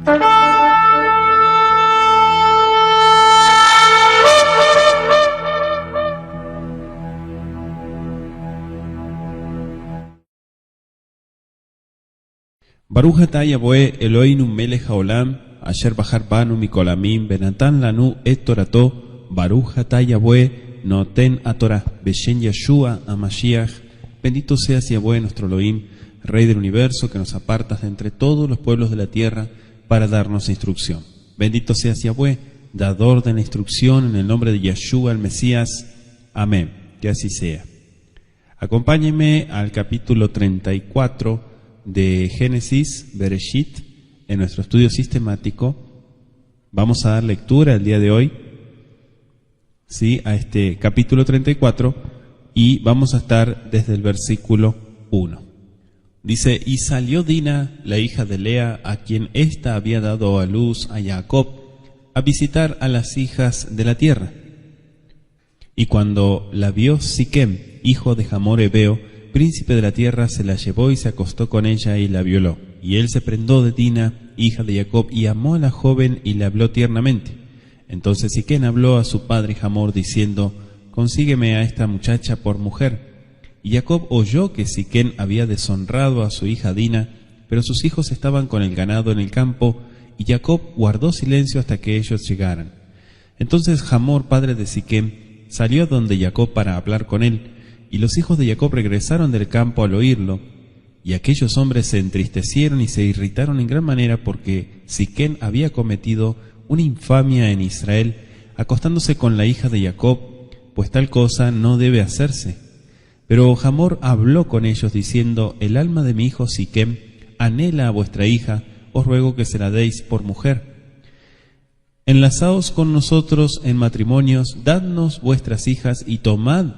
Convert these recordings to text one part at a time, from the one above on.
Baruch atah Yahweh Eloheinu melech haolam, asher bahar banu mikolamim, benatan lanu et torato, Baruch atah Yahweh noten atorah, beshen Yeshua HaMashiach. Bendito seas Yahweh nuestro Elohim, Rey del universo, que nos apartas de entre todos los pueblos de la tierra para darnos instrucción. Bendito seas Yahweh, dador de la instrucción, en el nombre de Yeshua el Mesías. Amén. Que así sea. Acompáñenme al capítulo 34 de Génesis, Bereshit, en nuestro estudio sistemático. Vamos a dar lectura el día de hoy, ¿sí?, a este capítulo 34, y vamos a estar desde el versículo 1. Dice: y salió Dina, la hija de Lea, a quien ésta había dado a luz a Jacob, a visitar a las hijas de la tierra. Y cuando la vio Siquem, hijo de Hamor Hebeo, príncipe de la tierra, se la llevó y se acostó con ella y la violó. Y él se prendó de Dina, hija de Jacob, y amó a la joven y le habló tiernamente. Entonces Siquem habló a su padre Hamor diciendo: consígueme a esta muchacha por mujer. Y Jacob oyó que Siquem había deshonrado a su hija Dina, pero sus hijos estaban con el ganado en el campo, y Jacob guardó silencio hasta que ellos llegaran. Entonces Hamor, padre de Siquem, salió donde Jacob para hablar con él, y los hijos de Jacob regresaron del campo al oírlo, y aquellos hombres se entristecieron y se irritaron en gran manera porque Siquem había cometido una infamia en Israel, acostándose con la hija de Jacob, pues tal cosa no debe hacerse. Pero Hamor habló con ellos diciendo: el alma de mi hijo Siquem anhela a vuestra hija, os ruego que se la deis por mujer. Enlazaos con nosotros en matrimonios, dadnos vuestras hijas y tomad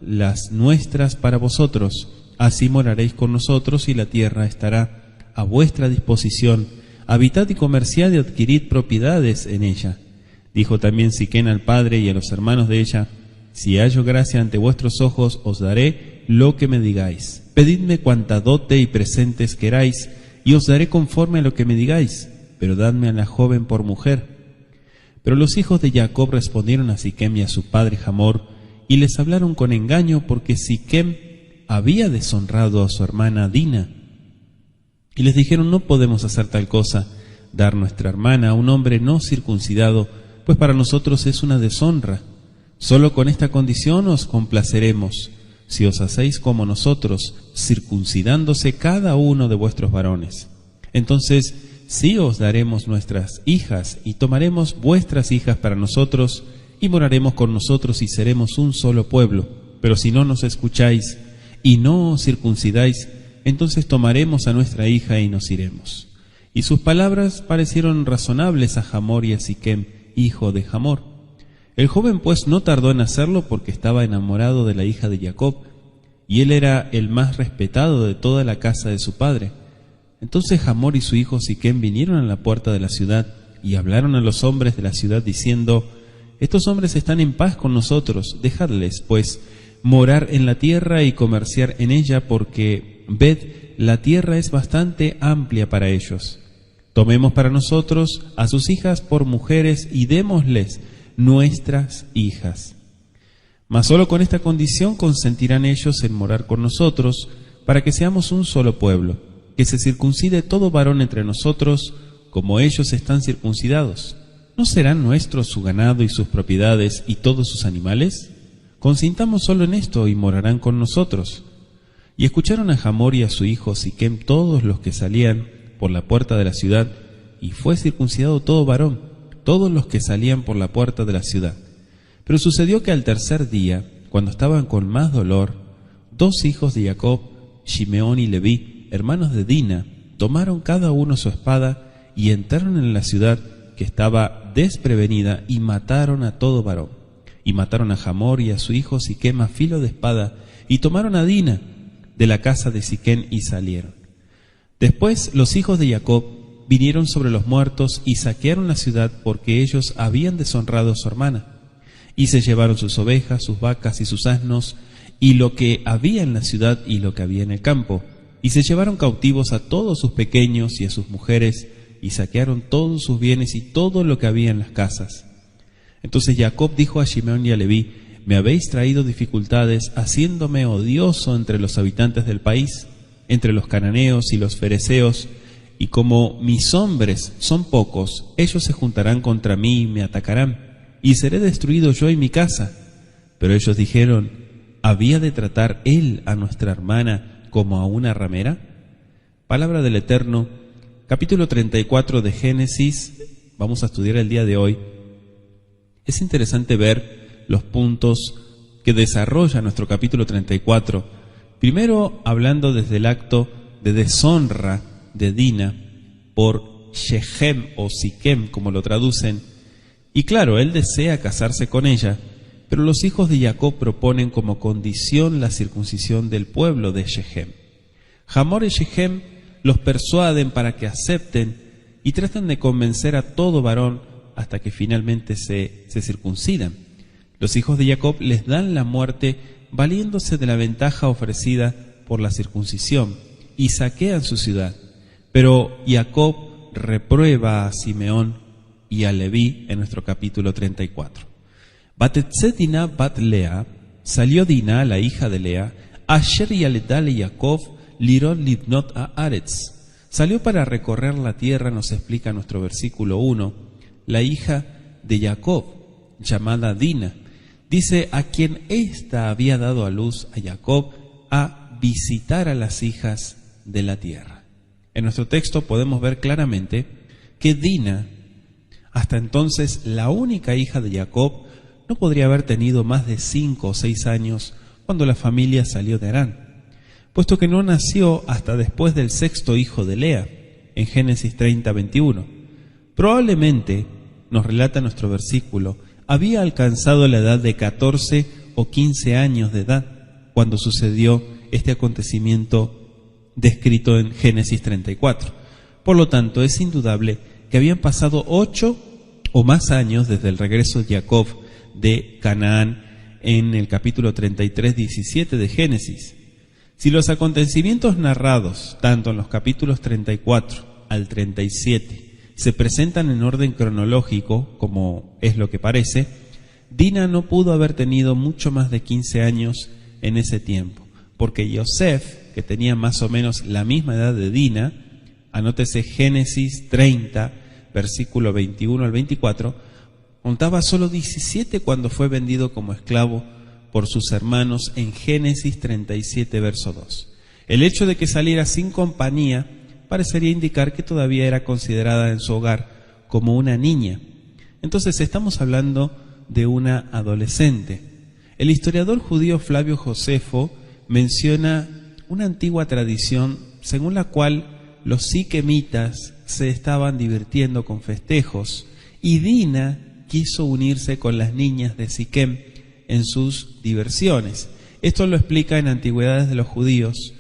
las nuestras para vosotros, así moraréis con nosotros y la tierra estará a vuestra disposición. Habitad y comerciad y adquirid propiedades en ella. Dijo también Siquem al padre y a los hermanos de ella: si hallo gracia ante vuestros ojos, os daré lo que me digáis. Pedidme cuanta dote y presentes queráis, y os daré conforme a lo que me digáis, pero dadme a la joven por mujer. Pero los hijos de Jacob respondieron a Siquem y a su padre Hamor, y les hablaron con engaño, porque Siquem había deshonrado a su hermana Dina. Y les dijeron: no podemos hacer tal cosa, dar nuestra hermana a un hombre no circuncidado, pues para nosotros es una deshonra. Solo con esta condición os complaceremos, si os hacéis como nosotros, circuncidándose cada uno de vuestros varones. Entonces sí os daremos nuestras hijas, y tomaremos vuestras hijas para nosotros, y moraremos con nosotros y seremos un solo pueblo. Pero si no nos escucháis y no os circuncidáis, entonces tomaremos a nuestra hija y nos iremos. Y sus palabras parecieron razonables a Hamor y a Siquem, hijo de Hamor. El joven pues no tardó en hacerlo, porque estaba enamorado de la hija de Jacob, y él era el más respetado de toda la casa de su padre. Entonces Hamor y su hijo Siquem vinieron a la puerta de la ciudad y hablaron a los hombres de la ciudad diciendo: estos hombres están en paz con nosotros, dejadles, pues, morar en la tierra y comerciar en ella, porque, ved, la tierra es bastante amplia para ellos. Tomemos para nosotros a sus hijas por mujeres y démosles nuestras hijas. Mas solo con esta condición consentirán ellos en morar con nosotros, para que seamos un solo pueblo, que se circuncide todo varón entre nosotros, como ellos están circuncidados. ¿No serán nuestros su ganado y sus propiedades y todos sus animales? Consintamos solo en esto y morarán con nosotros. Y escucharon a Hamor y a su hijo Siquem todos los que salían por la puerta de la ciudad, y fue circuncidado todo varón, todos los que salían por la puerta de la ciudad. Pero sucedió que al tercer día, cuando estaban con más dolor, dos hijos de Jacob, Shimeón y Leví, hermanos de Dina, tomaron cada uno su espada y entraron en la ciudad, que estaba desprevenida, y mataron a todo varón. Y mataron a Hamor y a su hijo Siquem a filo de espada, y tomaron a Dina de la casa de Siquem y salieron. Después los hijos de Jacob vinieron sobre los muertos y saquearon la ciudad, porque ellos habían deshonrado a su hermana. Y se llevaron sus ovejas, sus vacas y sus asnos, y lo que había en la ciudad y lo que había en el campo. Y se llevaron cautivos a todos sus pequeños y a sus mujeres, y saquearon todos sus bienes y todo lo que había en las casas. Entonces Jacob dijo a Simeón y a Leví: me habéis traído dificultades, haciéndome odioso entre los habitantes del país, entre los cananeos y los fereceos, y como mis hombres son pocos, ellos se juntarán contra mí y me atacarán, y seré destruido yo y mi casa. Pero ellos dijeron: ¿había de tratar él a nuestra hermana como a una ramera? Palabra del Eterno, capítulo 34 de Génesis, vamos a estudiar el día de hoy. Es interesante ver los puntos que desarrolla nuestro capítulo 34. Primero, hablando desde el acto de deshonra de Dina por Shechem o Siquem, como lo traducen. Y claro, él desea casarse con ella, pero los hijos de Jacob proponen como condición la circuncisión del pueblo de Shechem. Hamor y Shechem los persuaden para que acepten y tratan de convencer a todo varón hasta que finalmente se circuncidan. Los hijos de Jacob les dan la muerte valiéndose de la ventaja ofrecida por la circuncisión y saquean su ciudad. Pero Jacob reprueba a Simeón y a Leví en nuestro capítulo 34. Batetze Dina bat Lea, salió Dina, la hija de Lea, Asher yaledale Jacob lirot libnot haaretz. Salió para recorrer la tierra, nos explica nuestro versículo 1, la hija de Jacob, llamada Dina. Dice: a quien ésta había dado a luz a Jacob a visitar a las hijas de la tierra. En nuestro texto podemos ver claramente que Dina, hasta entonces la única hija de Jacob, no podría haber tenido más de 5 o 6 años cuando la familia salió de Harán, puesto que no nació hasta después del 6º hijo de Lea, en Génesis 30:21. Probablemente, nos relata nuestro versículo, había alcanzado la edad de 14 o 15 años de edad cuando sucedió este acontecimiento descrito en Génesis 34. Por lo tanto, es indudable que habían pasado 8 o más años desde el regreso de Jacob de Canaán en el capítulo 33:17 de Génesis. Si los acontecimientos narrados, tanto en los capítulos 34 al 37, se presentan en orden cronológico, como es lo que parece, Dina no pudo haber tenido mucho más de 15 años en ese tiempo, porque Yosef, que tenía más o menos la misma edad de Dina, anótese Génesis 30, versículo 21 al 24, contaba solo 17 cuando fue vendido como esclavo por sus hermanos en Génesis 37, verso 2. El hecho de que saliera sin compañía parecería indicar que todavía era considerada en su hogar como una niña. Entonces estamos hablando de una adolescente. El historiador judío Flavio Josefo menciona una antigua tradición según la cual los siquemitas se estaban divirtiendo con festejos y Dina quiso unirse con las niñas de Siquem en sus diversiones. Esto lo explica en Antigüedades de los Judíos,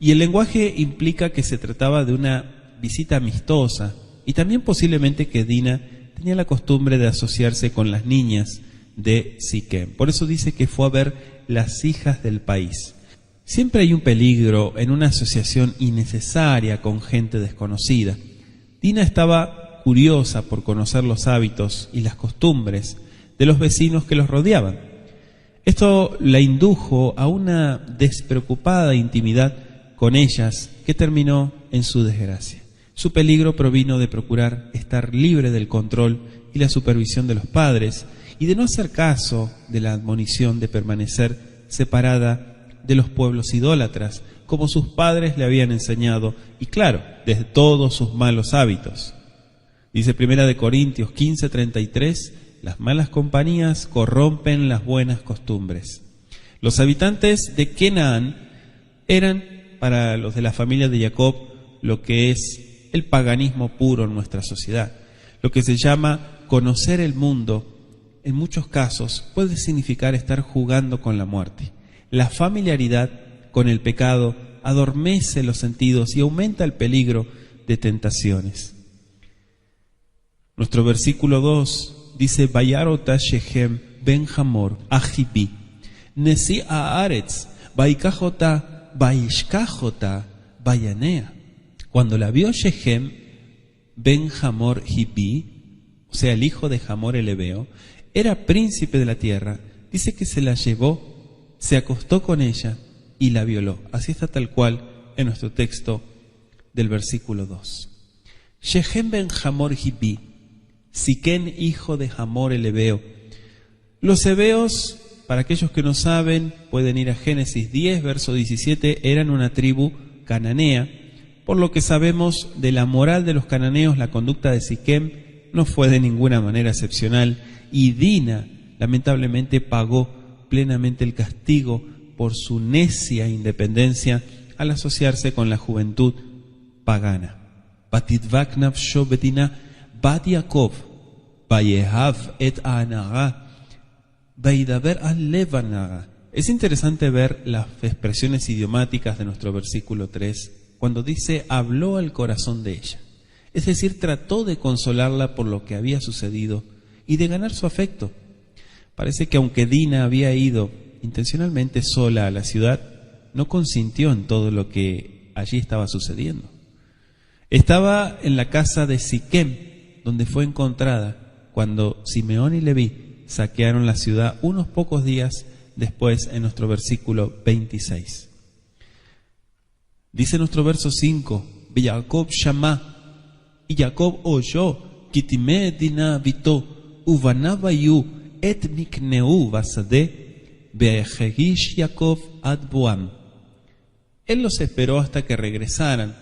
y el lenguaje implica que se trataba de una visita amistosa, y también posiblemente que Dina tenía la costumbre de asociarse con las niñas de Siquem. Por eso dice que fue a ver las hijas del país. Siempre hay un peligro en una asociación innecesaria con gente desconocida. Dina estaba curiosa por conocer los hábitos y las costumbres de los vecinos que los rodeaban. Esto la indujo a una despreocupada intimidad con ellas que terminó en su desgracia. Su peligro provino de procurar estar libre del control y la supervisión de los padres y de no hacer caso de la admonición de permanecer separada de los pueblos idólatras, como sus padres le habían enseñado, y claro, de todos sus malos hábitos. Dice 1 Corintios 15:33, las malas compañías corrompen las buenas costumbres. Los habitantes de Canaán eran, para los de la familia de Jacob, lo que es el paganismo puro en nuestra sociedad. Lo que se llama conocer el mundo, en muchos casos, puede significar estar jugando con la muerte. La familiaridad con el pecado adormece los sentidos y aumenta el peligro de tentaciones. Nuestro versículo 2 dice: Vayarota Shechem ben Hamor ajibi nesi haaretz vaikajota vaishkajota vayanea. Cuando la vio Shechem, ben Hamor Hibi, o sea, el hijo de Hamor el Ebeo, era príncipe de la tierra. Dice que se la llevó, se acostó con ella y la violó. Así está tal cual en nuestro texto del versículo 2. Shechem ben Hamor Hibi, Siquén hijo de Hamor el Ebeo. Los hebeos, para aquellos que no saben, pueden ir a Génesis 10, verso 17, eran una tribu cananea. Por lo que sabemos de la moral de los cananeos, la conducta de Siquem no fue de ninguna manera excepcional, y Dina lamentablemente pagó plenamente el castigo por su necia independencia al asociarse con la juventud pagana. Batitvak nafsho betina bat Yaakov, vayehav et anaga, veidaber al levanaga. Es interesante ver las expresiones idiomáticas de nuestro versículo 3, cuando dice habló al corazón de ella. Es decir, trató de consolarla por lo que había sucedido y de ganar su afecto. Parece que aunque Dina había ido intencionalmente sola a la ciudad, no consintió en todo lo que allí estaba sucediendo. Estaba en la casa de Siquem, donde fue encontrada cuando Simeón y Leví saquearon la ciudad unos pocos días después, en nuestro versículo 26. Dice nuestro verso 5, Jacob Shama, y Jacob oyó, Kitime Dina Vito, Uvanabayu, et Mikneu Basade, Bejegish Jacob ad Boam. Él los esperó hasta que regresaran,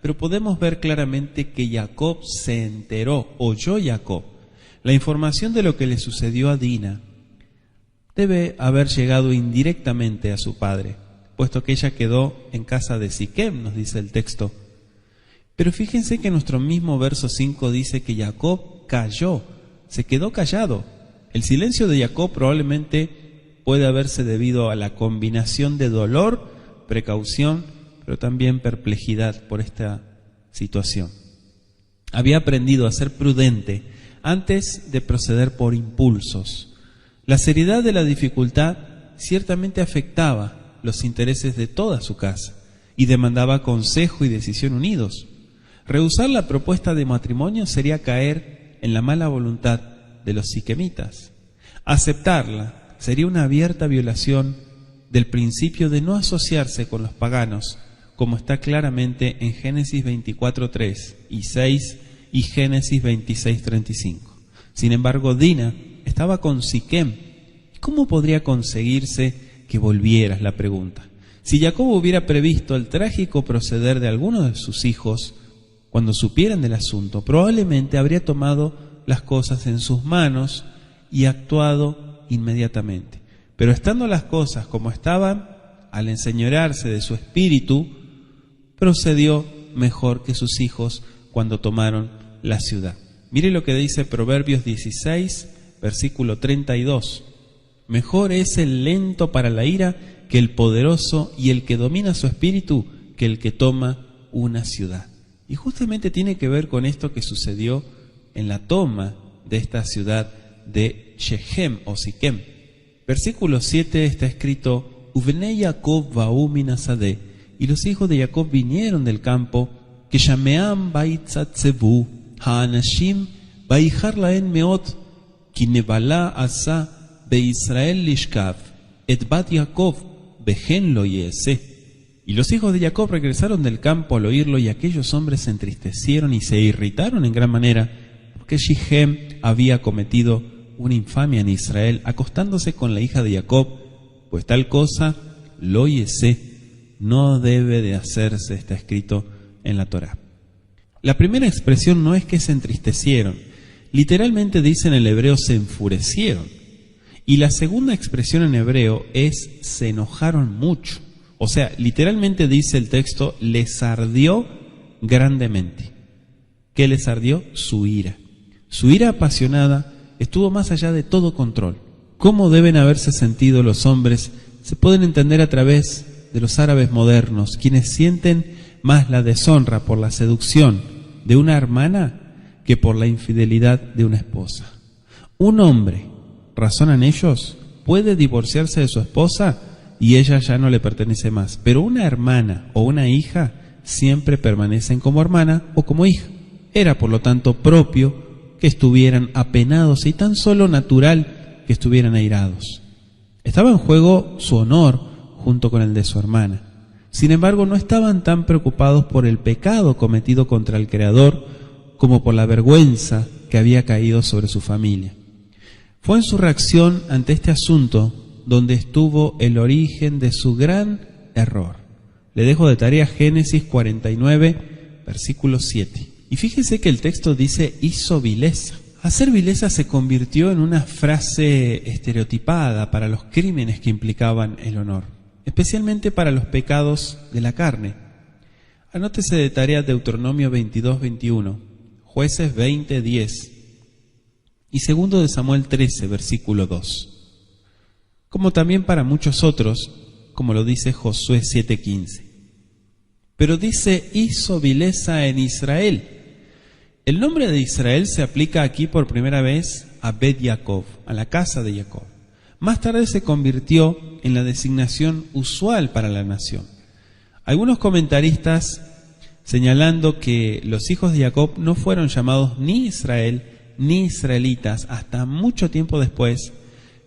pero podemos ver claramente que Jacob se enteró, oyó Jacob. La información de lo que le sucedió a Dina debe haber llegado indirectamente a su padre, puesto que ella quedó en casa de Siquem, nos dice el texto. Pero fíjense que nuestro mismo verso 5 dice que Jacob calló, se quedó callado. El silencio de Jacob probablemente puede haberse debido a la combinación de dolor, precaución, pero también perplejidad por esta situación. Había aprendido a ser prudente antes de proceder por impulsos. La seriedad de la dificultad ciertamente afectaba los intereses de toda su casa y demandaba consejo y decisión unidos. Rehusar la propuesta de matrimonio sería caer en la mala voluntad de los siquemitas. Aceptarla sería una abierta violación del principio de no asociarse con los paganos, como está claramente en Génesis 24:3 y 6 y Génesis 26:35. Sin embargo, Dina estaba con Siquem. ¿Cómo podría conseguirse que volviera? Es la pregunta. Si Jacob hubiera previsto el trágico proceder de alguno de sus hijos, cuando supieran del asunto, probablemente habría tomado las cosas en sus manos y actuado inmediatamente. Pero estando las cosas como estaban, al enseñorearse de su espíritu, procedió mejor que sus hijos cuando tomaron la ciudad. Mire lo que dice Proverbios 16, versículo 32. Mejor es el lento para la ira que el poderoso, y el que domina su espíritu que el que toma una ciudad. Y justamente tiene que ver con esto que sucedió en la toma de esta ciudad de Shechem o Siquem. Versículo 7 está escrito, Uvnei Jacob va'u min hasadeh, y los hijos de Jacob vinieron del campo, que shameam baitzatzevu, ha'anashim baihar laen meot, ki nevala asa beIsrael lishkav, et bat Jacob behen lo yese. Y los hijos de Jacob regresaron del campo al oírlo, y aquellos hombres se entristecieron y se irritaron en gran manera, porque Shechem había cometido una infamia en Israel, acostándose con la hija de Jacob, pues tal cosa, lo yese, no debe de hacerse, está escrito en la Torá. La primera expresión no es que se entristecieron, literalmente dice en el hebreo se enfurecieron, y la segunda expresión en hebreo es se enojaron mucho. O sea, literalmente dice el texto, les ardió grandemente. ¿Qué les ardió? Su ira. Su ira apasionada estuvo más allá de todo control. ¿Cómo deben haberse sentido los hombres? Se pueden entender a través de los árabes modernos, quienes sienten más la deshonra por la seducción de una hermana que por la infidelidad de una esposa. Un hombre, razonan ellos, puede divorciarse de su esposa y ella ya no le pertenece más. Pero una hermana o una hija siempre permanecen como hermana o como hija. Era por lo tanto propio que estuvieran apenados y tan solo natural que estuvieran airados. Estaba en juego su honor junto con el de su hermana. Sin embargo, no estaban tan preocupados por el pecado cometido contra el Creador como por la vergüenza que había caído sobre su familia. Fue en su reacción ante este asunto donde estuvo el origen de su gran error. Le dejo de tarea Génesis 49, versículo 7. Y fíjese que el texto dice hizo vileza. Hacer vileza se convirtió en una frase estereotipada para los crímenes que implicaban el honor, especialmente para los pecados de la carne. Anótese de tarea Deuteronomio 22, 21, Jueces 20, 10 y 2 de Samuel 13, versículo 2. Como también para muchos otros, como lo dice Josué 7, 15. Pero dice hizo vileza en Israel. El nombre de Israel se aplica aquí por primera vez a Bet Jacob, a la casa de Jacob. Más tarde se convirtió en la designación usual para la nación. Algunos comentaristas, señalando que los hijos de Jacob no fueron llamados ni Israel ni israelitas hasta mucho tiempo después,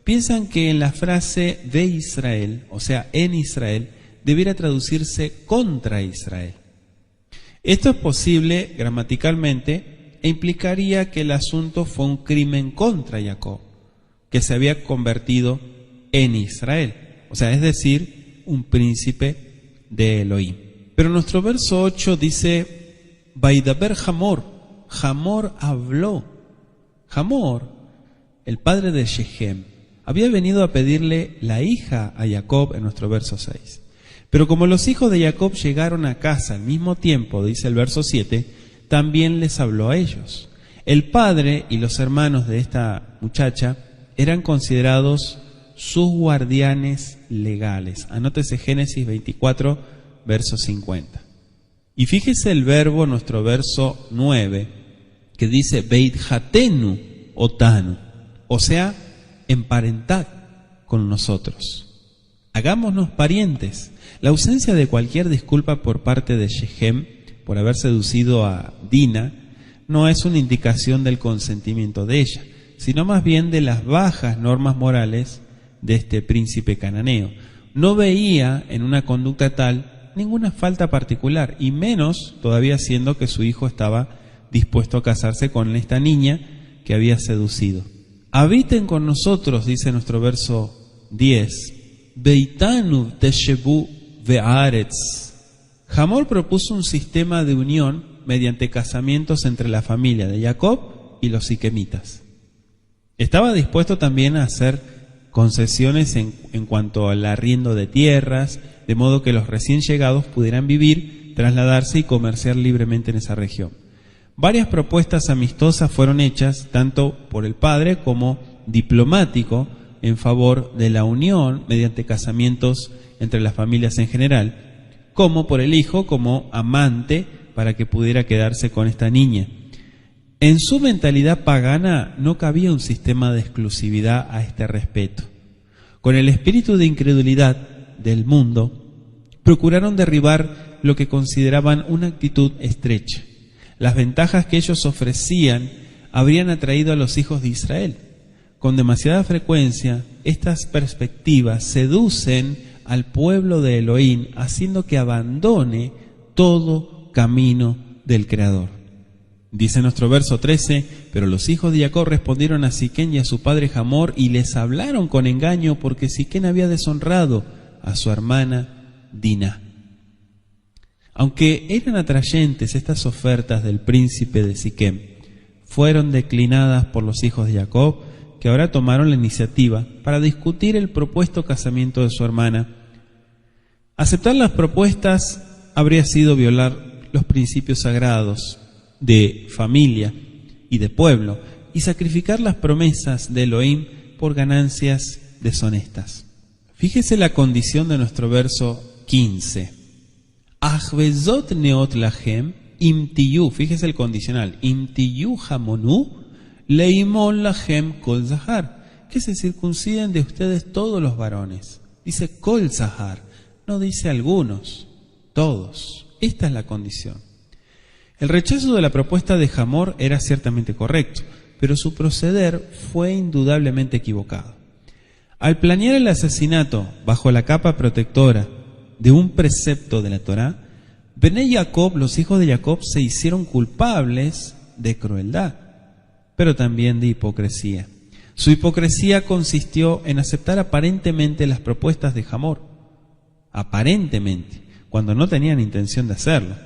piensan que en la frase de Israel, o sea, en Israel, debiera traducirse contra Israel. Esto es posible gramaticalmente e implicaría que el asunto fue un crimen contra Jacob, que se había convertido en Israel, o sea, es decir, un príncipe de Elohim. Pero nuestro verso 8 dice, Vaidaber Hamor, Hamor habló. Hamor, el padre de Shechem, había venido a pedirle la hija a Jacob en nuestro verso 6. Pero como los hijos de Jacob llegaron a casa al mismo tiempo, dice el verso 7, también les habló a ellos. El padre y los hermanos de esta muchacha eran considerados sus guardianes legales. Anótese Génesis 24, verso 50. Y fíjese el verbo, nuestro verso 9, que dice Beit Hatenu Otanu, o sea, emparentad con nosotros. Hagámonos parientes. La ausencia de cualquier disculpa por parte de Shechem por haber seducido a Dina no es una indicación del consentimiento de ella, sino más bien de las bajas normas morales de este príncipe cananeo. No veía en una conducta tal ninguna falta particular, y menos todavía siendo que su hijo estaba dispuesto a casarse con esta niña que había seducido. Habiten con nosotros, dice nuestro verso 10, Beitanu teshebu ve'aretz. Hamor propuso un sistema de unión mediante casamientos entre la familia de Jacob y los siquemitas. Estaba dispuesto también a hacer concesiones en cuanto al arriendo de tierras, de modo que los recién llegados pudieran vivir, trasladarse y comerciar libremente en esa región. Varias propuestas amistosas fueron hechas, tanto por el padre como diplomático, en favor de la unión mediante casamientos entre las familias en general, como por el hijo como amante para que pudiera quedarse con esta niña. En su mentalidad pagana no cabía un sistema de exclusividad a este respecto. Con el espíritu de incredulidad del mundo, procuraron derribar lo que consideraban una actitud estrecha. Las ventajas que ellos ofrecían habrían atraído a los hijos de Israel. Con demasiada frecuencia, estas perspectivas seducen al pueblo de Elohim, haciendo que abandone todo camino del Creador. Dice nuestro verso 13, pero los hijos de Jacob respondieron a Siquén y a su padre Hamor y les hablaron con engaño porque Siquén había deshonrado a su hermana Dina. Aunque eran atrayentes estas ofertas del príncipe de Siquem, fueron declinadas por los hijos de Jacob, que ahora tomaron la iniciativa para discutir el propuesto casamiento de su hermana. Aceptar las propuestas habría sido violar los principios sagrados de familia y de pueblo y sacrificar las promesas de Elohim por ganancias deshonestas. Fíjese la condición de nuestro verso 15. Achvezot neot lahem imtiyu, fíjese el condicional, imtiyu hamonu leimon lahem kol zahar, que se circunciden de ustedes todos los varones. Dice kol zahar, no dice algunos, todos. Esta es la condición. El rechazo de la propuesta de Hamor era ciertamente correcto, pero su proceder fue indudablemente equivocado. Al planear el asesinato bajo la capa protectora de un precepto de la Torá, Bené Jacob, los hijos de Jacob, se hicieron culpables de crueldad, pero también de hipocresía. Su hipocresía consistió en aceptar aparentemente las propuestas de Hamor, aparentemente, cuando no tenían intención de hacerlo,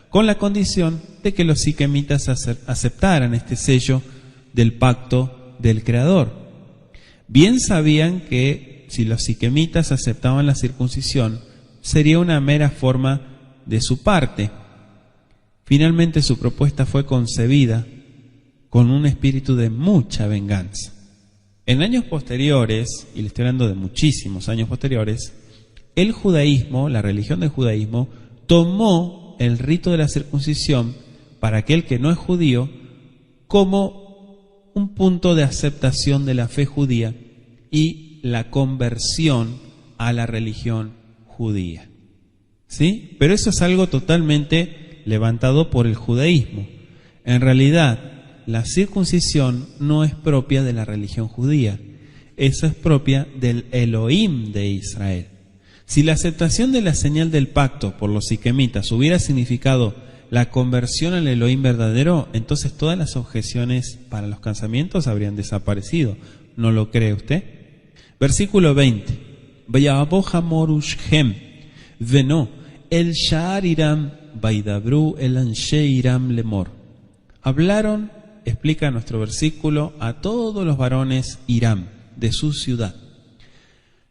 con la condición de que los siquemitas aceptaran este sello del pacto del Creador. Bien sabían que si los siquemitas aceptaban la circuncisión, sería una mera forma de su parte. Finalmente su propuesta fue concebida con un espíritu de mucha venganza. En años posteriores, y le estoy hablando de muchísimos años posteriores, el judaísmo, la religión del judaísmo, tomó el rito de la circuncisión para aquel que no es judío como un punto de aceptación de la fe judía y la conversión a la religión judía. ¿Sí? Pero eso es algo totalmente levantado por el judaísmo. En realidad, la circuncisión no es propia de la religión judía. Esa es propia del Elohim de Israel. Si la aceptación de la señal del pacto por los siquemitas hubiera significado la conversión al Elohim verdadero, entonces todas las objeciones para los casamientos habrían desaparecido. ¿No lo cree usted? Versículo 20. Vayabó Hamor ushchem, veno, el Sha'ar Iram, vaidabru el Anshe Iram lemor. Hablaron, explica nuestro versículo, a todos los varones Iram, de su ciudad.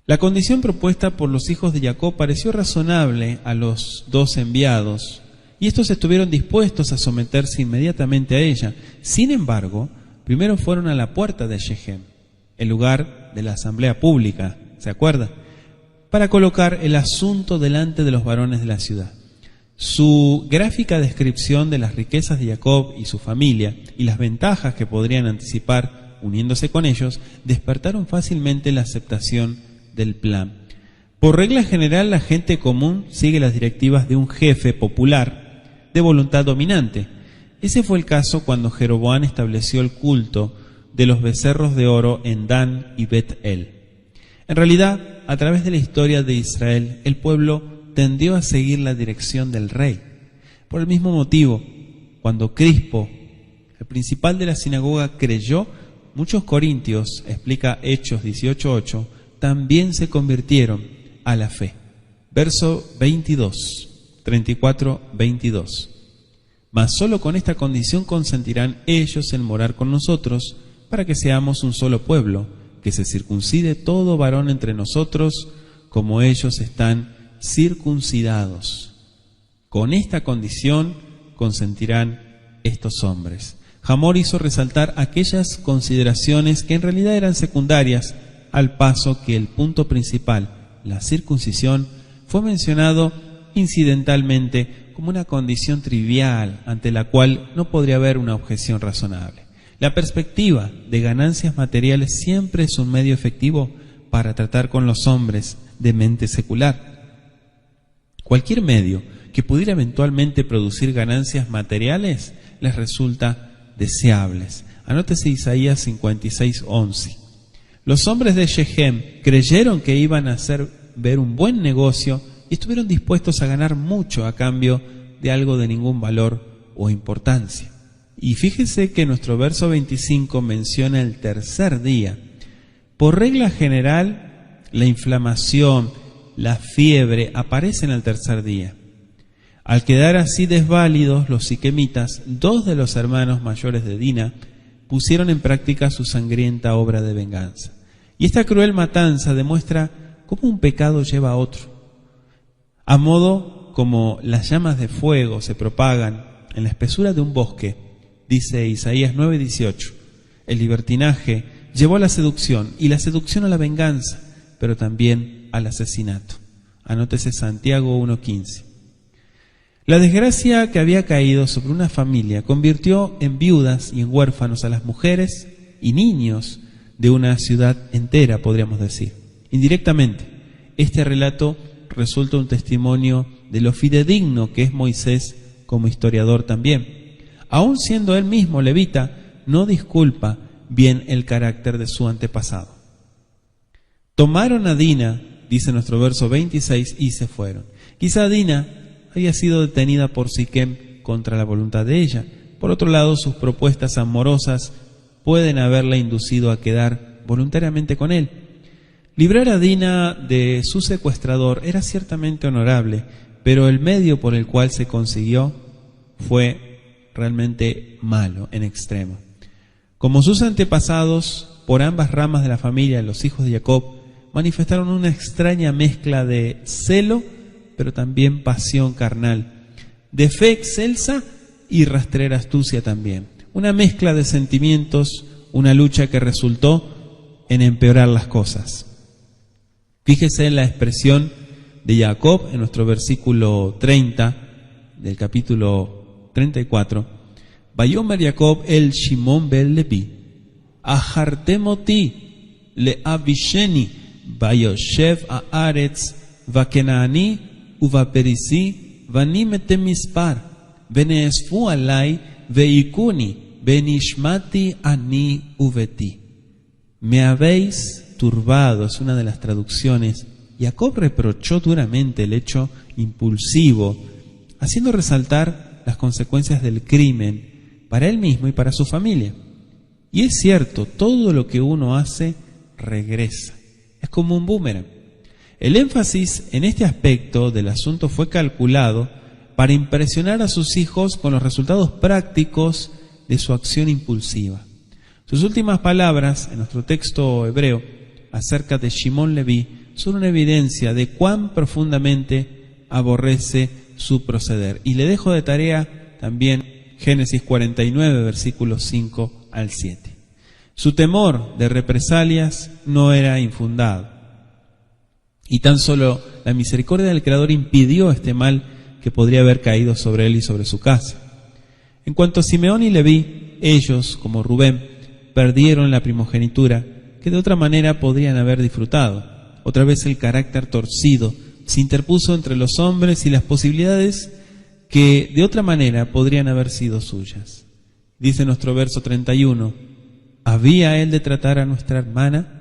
La condición propuesta por los hijos de Jacob pareció razonable a los dos enviados, y estos estuvieron dispuestos a someterse inmediatamente a ella. Sin embargo, primero fueron a la puerta de Shechem, el lugar de la asamblea pública, ¿se acuerda?, para colocar el asunto delante de los varones de la ciudad. Su gráfica descripción de las riquezas de Jacob y su familia y las ventajas que podrían anticipar uniéndose con ellos, despertaron fácilmente la aceptación del plan. Por regla general, la gente común sigue las directivas de un jefe popular de voluntad dominante. Ese fue el caso cuando Jeroboam estableció el culto de los becerros de oro en Dan y Bet-El. En realidad, a través de la historia de Israel, el pueblo tendió a seguir la dirección del rey. Por el mismo motivo, cuando Crispo, el principal de la sinagoga, creyó, muchos corintios, explica Hechos 18:8, también se convirtieron a la fe. Verso 34-22. Mas solo con esta condición consentirán ellos en morar con nosotros, para que seamos un solo pueblo, que se circuncide todo varón entre nosotros, como ellos están circuncidados. Con esta condición consentirán estos hombres. Hamor hizo resaltar aquellas consideraciones que en realidad eran secundarias, al paso que el punto principal, la circuncisión, fue mencionado incidentalmente como una condición trivial ante la cual no podría haber una objeción razonable. La perspectiva de ganancias materiales siempre es un medio efectivo para tratar con los hombres de mente secular. Cualquier medio que pudiera eventualmente producir ganancias materiales les resulta deseables. Anótese Isaías 56:11. Los hombres de Shechem creyeron que iban a hacer ver un buen negocio y estuvieron dispuestos a ganar mucho a cambio de algo de ningún valor o importancia. Y fíjese que nuestro verso 25 menciona el tercer día. Por regla general, la inflamación, la fiebre aparecen al tercer día. Al quedar así desválidos los siquemitas, dos de los hermanos mayores de Dina pusieron en práctica su sangrienta obra de venganza. Y esta cruel matanza demuestra cómo un pecado lleva a otro. A modo como las llamas de fuego se propagan en la espesura de un bosque, dice Isaías 9:18, el libertinaje llevó a la seducción y la seducción a la venganza, pero también al asesinato. Anótese Santiago 1:15. La desgracia que había caído sobre una familia convirtió en viudas y en huérfanos a las mujeres y niños de una ciudad entera, podríamos decir. Indirectamente, este relato resulta un testimonio de lo fidedigno que es Moisés como historiador también. Aun siendo él mismo levita, no disculpa bien el carácter de su antepasado. Tomaron a Dina, dice nuestro verso 26, y se fueron. Quizá Dina había sido detenida por Siquem contra la voluntad de ella. Por otro lado, sus propuestas amorosas pueden haberla inducido a quedar voluntariamente con él. Librar a Dina de su secuestrador era ciertamente honorable, pero el medio por el cual se consiguió fue realmente malo en extremo. Como sus antepasados, por ambas ramas de la familia, los hijos de Jacob manifestaron una extraña mezcla de celo, pero también pasión carnal, de fe excelsa y rastrera astucia también. Una mezcla de sentimientos, una lucha que resultó en empeorar las cosas. Fíjese en la expresión de Jacob en nuestro versículo 30 del capítulo 34. Vayomer Jacob el Shimon bel Levi, Ahartemoti le Abisheni, Vayoshev Aaretz, Vakenaani, Uvaperisi, Vanimete Mispar, Veneesfu alai, Veikuni, Benishmati ani uveti. Me habéis turbado, es una de las traducciones. Jacob reprochó duramente el hecho impulsivo, haciendo resaltar las consecuencias del crimen para él mismo y para su familia. Y es cierto, todo lo que uno hace regresa. Es como un boomerang. El énfasis en este aspecto del asunto fue calculado para impresionar a sus hijos con los resultados prácticos de su acción impulsiva. Sus últimas palabras en nuestro texto hebreo acerca de Shimon Leví son una evidencia de cuán profundamente aborrece su proceder. Y le dejo de tarea también Génesis 49, versículos 5 al 7. Su temor de represalias no era infundado. Y tan solo la misericordia del Creador impidió este mal que podría haber caído sobre él y sobre su casa. En cuanto a Simeón y Leví, ellos, como Rubén, perdieron la primogenitura que de otra manera podrían haber disfrutado. Otra vez el carácter torcido se interpuso entre los hombres y las posibilidades que de otra manera podrían haber sido suyas. Dice nuestro verso 31, ¿había él de tratar a nuestra hermana?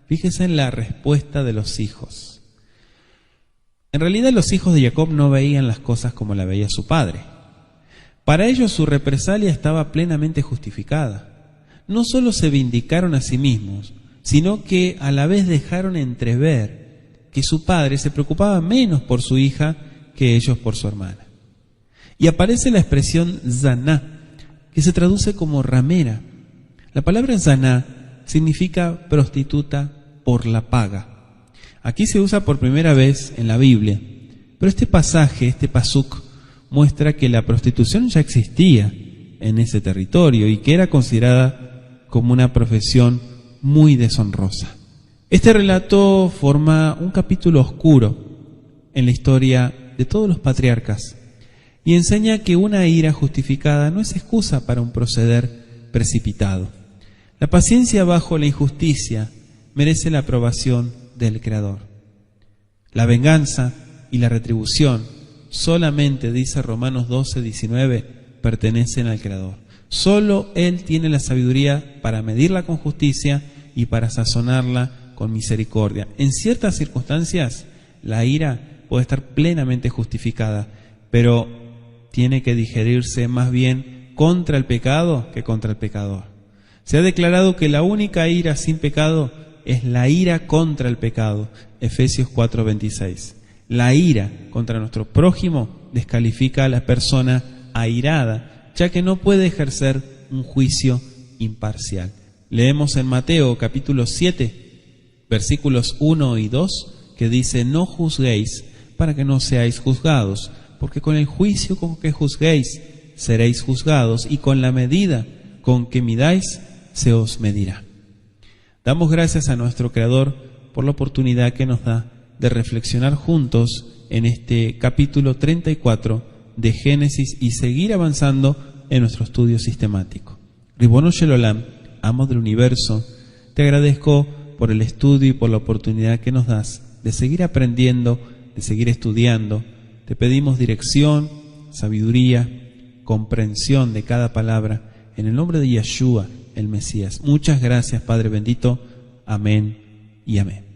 Fíjese en la respuesta de los hijos. En realidad los hijos de Jacob no veían las cosas como la veía su padre. Para ellos su represalia estaba plenamente justificada. No solo se vindicaron a sí mismos, sino que a la vez dejaron entrever que su padre se preocupaba menos por su hija que ellos por su hermana. Y aparece la expresión zaná, que se traduce como ramera. La palabra zaná significa prostituta por la paga. Aquí se usa por primera vez en la Biblia, pero este pasaje, este pasuk, muestra que la prostitución ya existía en ese territorio y que era considerada como una profesión muy deshonrosa. Este relato forma un capítulo oscuro en la historia de todos los patriarcas y enseña que una ira justificada no es excusa para un proceder precipitado. La paciencia bajo la injusticia merece la aprobación del Creador. La venganza y la retribución solamente, dice Romanos 12:19, pertenecen al Creador. Solo Él tiene la sabiduría para medirla con justicia y para sazonarla con misericordia. En ciertas circunstancias, la ira puede estar plenamente justificada, pero tiene que digerirse más bien contra el pecado que contra el pecador. Se ha declarado que la única ira sin pecado es la ira contra el pecado. Efesios 4:26. La ira contra nuestro prójimo descalifica a la persona airada, ya que no puede ejercer un juicio imparcial. Leemos en Mateo capítulo 7, versículos 1 y 2, que dice: no juzguéis para que no seáis juzgados, porque con el juicio con que juzguéis seréis juzgados, y con la medida con que midáis se os medirá. Damos gracias a nuestro Creador por la oportunidad que nos da de reflexionar juntos en este capítulo 34 de Génesis y seguir avanzando en nuestro estudio sistemático. Ribono Shel Olam, amo del universo, te agradezco por el estudio y por la oportunidad que nos das de seguir aprendiendo, de seguir estudiando. Te pedimos dirección, sabiduría, comprensión de cada palabra, en el nombre de Yeshua, el Mesías. Muchas gracias, Padre bendito. Amén y amén.